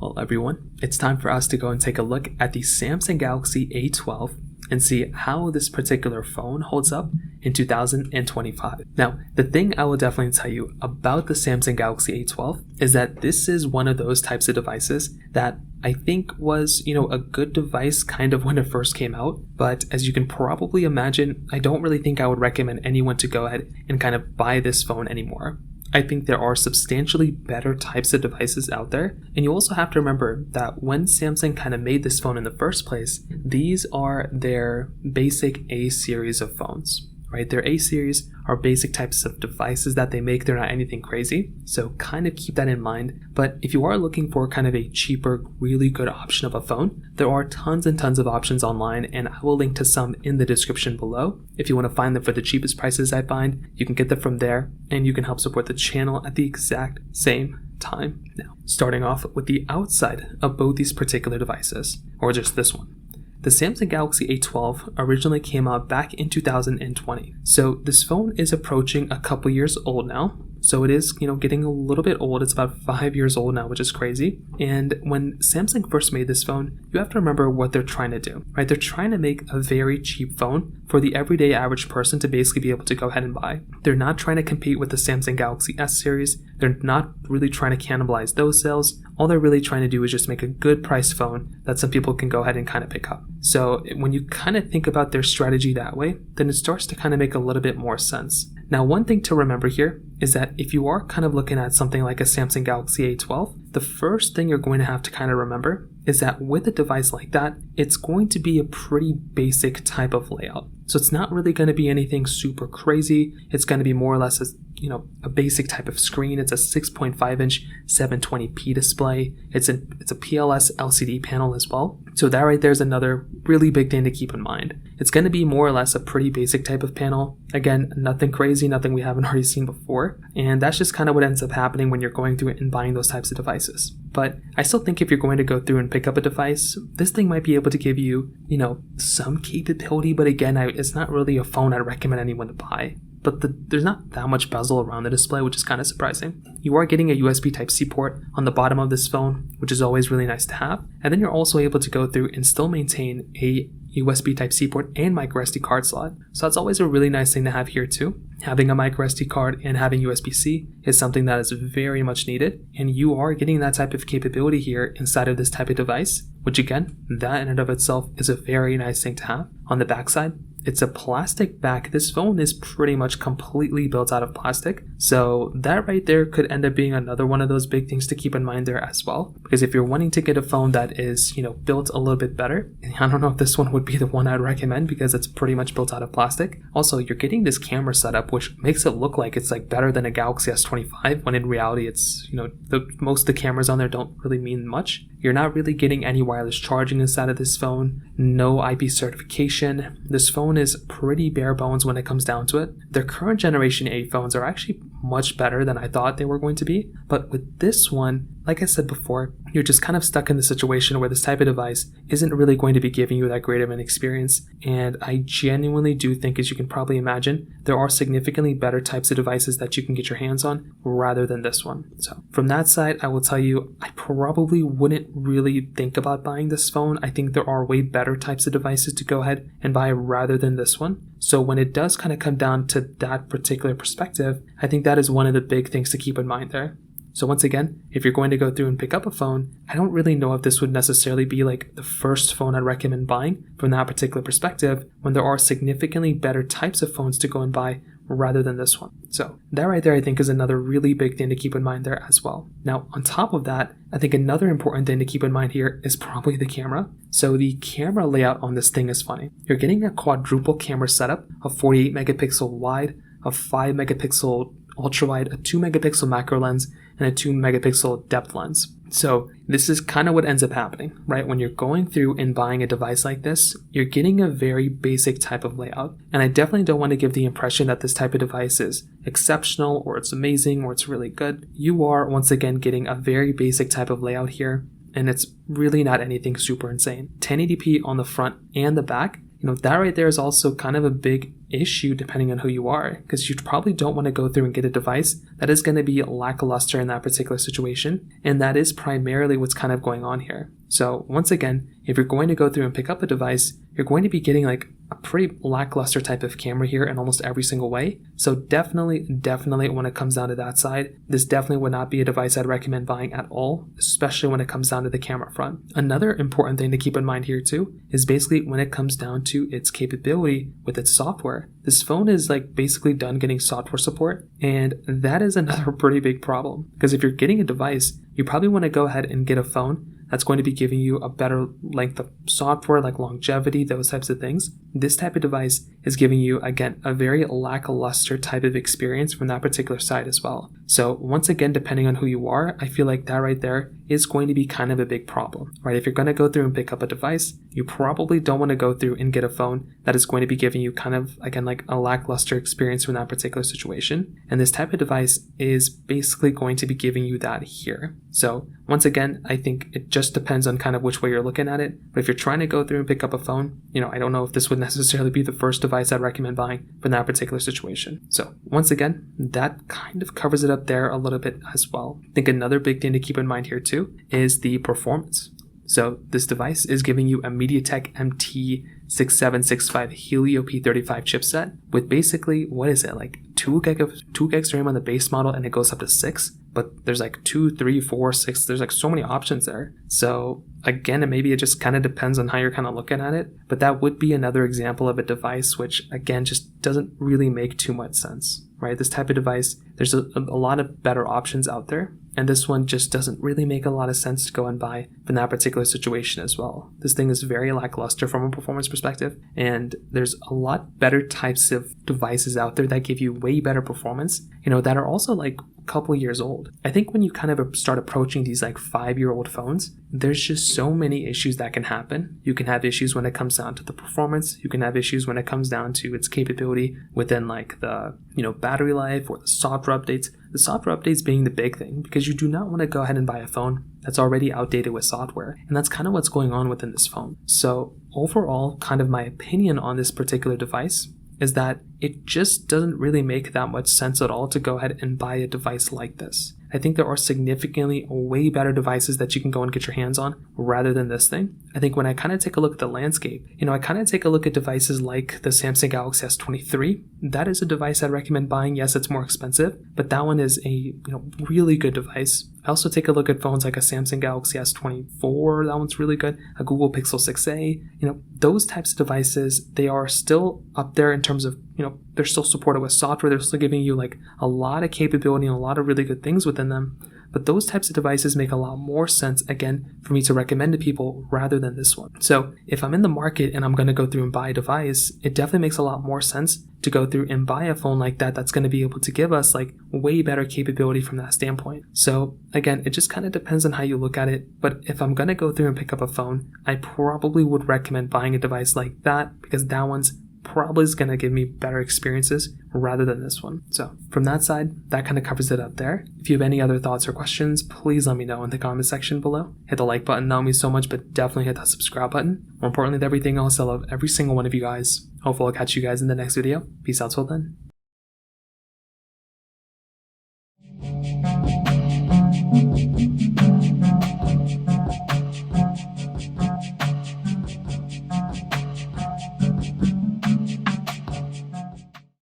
Well, everyone, it's time for us to go and take a look at the Samsung Galaxy A12 and see how this particular phone holds up in 2025. Now, the thing I will definitely tell you about the Samsung Galaxy A12 is that this is one of those types of devices that I think was, a good device kind of when it first came out. But as you can probably imagine, I don't really think I would recommend anyone to go ahead and kind of buy this phone anymore. I think there are substantially better types of devices out there. And you also have to remember that when Samsung kind of made this phone in the first place, these are their basic A series of phones, right? Their A series are basic types of devices that they make. They're not anything crazy. So kind of keep that in mind. But if you are looking for kind of a cheaper, really good option of a phone, there are tons and tons of options online, and I will link to some in the description below. If you want to find them for the cheapest prices I find, you can get them from there, and you can help support the channel at the exact same time. Now, starting off with the outside of both these particular devices, or just this one. The Samsung Galaxy A12 originally came out back in 2020. So this phone is approaching a couple years old now. So it is, getting a little bit old. It's about 5 years old now, which is crazy. And when Samsung first made this phone, you have to remember what they're trying to do, right? They're trying to make a very cheap phone for the everyday average person to basically be able to go ahead and buy. They're not trying to compete with the Samsung Galaxy S series. They're not really trying to cannibalize those sales. All they're really trying to do is just make a good price phone that some people can go ahead and kind of pick up. So when you kind of think about their strategy that way, then it starts to kind of make a little bit more sense. Now, one thing to remember here is that if you are kind of looking at something like a Samsung Galaxy A12, the first thing you're going to have to kind of remember is that with a device like that, it's going to be a pretty basic type of layout. So it's not really going to be anything super crazy. It's going to be more or less a basic type of screen. It's a 6.5 inch 720p display. It's a PLS LCD panel as well. So that right there is another really big thing to keep in mind. It's going to be more or less a pretty basic type of panel. Again, nothing crazy, nothing we haven't already seen before. And that's just kind of what ends up happening when you're going through and buying those types of devices. But I still think if you're going to go through and pick up a device, this thing might be able to give you, some capability. But again, it's not really a phone I'd recommend anyone to buy. But there's not that much bezel around the display, which is kind of surprising. You are getting a USB Type-C port on the bottom of this phone, which is always really nice to have. And then you're also able to go through and still maintain a USB Type-C port and microSD card slot. So that's always a really nice thing to have here too. Having a microSD card and having USB-C is something that is very much needed. And you are getting that type of capability here inside of this type of device, which again, that in and of itself is a very nice thing to have. On the backside, it's a plastic back. This phone is pretty much completely built out of plastic. So that right there could end up being another one of those big things to keep in mind there as well. Because if you're wanting to get a phone that is, built a little bit better, I don't know if this one would be the one I'd recommend because it's pretty much built out of plastic. Also, you're getting this camera setup, which makes it look like it's like better than a Galaxy S25, when in reality it's, most of the cameras on there don't really mean much. You're not really getting any wireless charging inside of this phone, no IP certification. This phone is pretty bare bones when it comes down to it. Their current generation A phones are actually much better than I thought they were going to be. But with this one, like I said before, you're just kind of stuck in the situation where this type of device isn't really going to be giving you that great of an experience. And I genuinely do think, as you can probably imagine, there are significantly better types of devices that you can get your hands on rather than this one. So from that side, I will tell you, I probably wouldn't really think about buying this phone. I think there are way better types of devices to go ahead and buy rather than this one. So when it does kind of come down to that particular perspective, I think that is one of the big things to keep in mind there. So once again, if you're going to go through and pick up a phone, I don't really know if this would necessarily be like the first phone I'd recommend buying from that particular perspective, when there are significantly better types of phones to go and buy rather than this one. So that right there, I think, is another really big thing to keep in mind there as well. Now, on top of that, I think another important thing to keep in mind here is probably the camera. So the camera layout on this thing is funny. You're getting a quadruple camera setup, a 48 megapixel wide, a 5 megapixel ultra wide, a 2 megapixel macro lens, and a 2 megapixel depth lens. So this is kind of what ends up happening, right? When you're going through and buying a device like this, you're getting a very basic type of layout. And I definitely don't want to give the impression that this type of device is exceptional or it's amazing or it's really good. You are, once again, getting a very basic type of layout here. And it's really not anything super insane. 1080p on the front and the back that right there is also kind of a big issue depending on who you are, because you probably don't want to go through and get a device that is going to be lackluster in that particular situation, and that is primarily what's kind of going on here. So once again, if you're going to go through and pick up a device, you're going to be getting like a pretty lackluster type of camera here in almost every single way. So definitely when it comes down to that side, this definitely would not be a device I'd recommend buying at all, especially when it comes down to the camera front. Another important thing to keep in mind here too is basically when it comes down to its capability with its software. This phone is like basically done getting software support, and that is another pretty big problem, because if you're getting a device, you probably want to go ahead and get a phone that's going to be giving you a better length of software, like longevity, those types of things. This type of device is giving you, again, a very lackluster type of experience from that particular side as well. So once again, depending on who you are, I feel like that right there is going to be kind of a big problem, right? If you're going to go through and pick up a device, you probably don't want to go through and get a phone that is going to be giving you kind of, again, like a lackluster experience from that particular situation. And this type of device is basically going to be giving you that here. So once again, I think it just depends on kind of which way you're looking at it. But if you're trying to go through and pick up a phone, I don't know if this would necessarily be the first device I'd recommend buying for that particular situation. So once again, that kind of covers it up there a little bit as well. I think another big thing to keep in mind here too is the performance. So this device is giving you a MediaTek MT6765 Helio P35 chipset with basically, what is it, like 2 gigs RAM on the base model, and it goes up to 6, but there's like 2, 3, 4, 6, there's like so many options there. So again, maybe it just kind of depends on how you're kind of looking at it, but that would be another example of a device which again just doesn't really make too much sense, right? This type of device, there's a lot of better options out there, and this one just doesn't really make a lot of sense to go and buy from that particular situation as well. This thing is very lackluster from a performance perspective, and there's a lot better types of devices out there that give you way better performance, that are also like a couple years old. I think when you kind of start approaching these like 5-year-old phones, there's just so many issues that can happen. You can have issues when it comes down to the performance. You can have issues when it comes down to its capability within like the, battery life or the software updates. The software updates being the big thing, because you do not want to go ahead and buy a phone that's already outdated with software. And that's kind of what's going on within this phone. So overall, kind of my opinion on this particular device is that it just doesn't really make that much sense at all to go ahead and buy a device like this. I think there are significantly way better devices that you can go and get your hands on rather than this thing. I think when I kind of take a look at the landscape, I kind of take a look at devices like the Samsung Galaxy S23. That is a device I'd recommend buying. Yes, it's more expensive, but that one is a really good device. I also take a look at phones like a Samsung Galaxy S24. That one's really good. A Google Pixel 6a. Those types of devices, they are still up there in terms of, they're still supported with software. They're still giving you like a lot of capability and a lot of really good things within them. But those types of devices make a lot more sense, again, for me to recommend to people rather than this one. So if I'm in the market and I'm going to go through and buy a device, it definitely makes a lot more sense to go through and buy a phone like that that's going to be able to give us like way better capability from that standpoint. So again, it just kind of depends on how you look at it. But if I'm going to go through and pick up a phone, I probably would recommend buying a device like that, because that one's probably is going to give me better experiences rather than this one. So from that side, that kind of covers it up there. If you have any other thoughts or questions, please let me know in the comment section below. Hit the like button, that would mean so much, but definitely hit that subscribe button. More importantly than everything else, I love every single one of you guys. Hopefully I'll catch you guys in the next video. Peace out till then.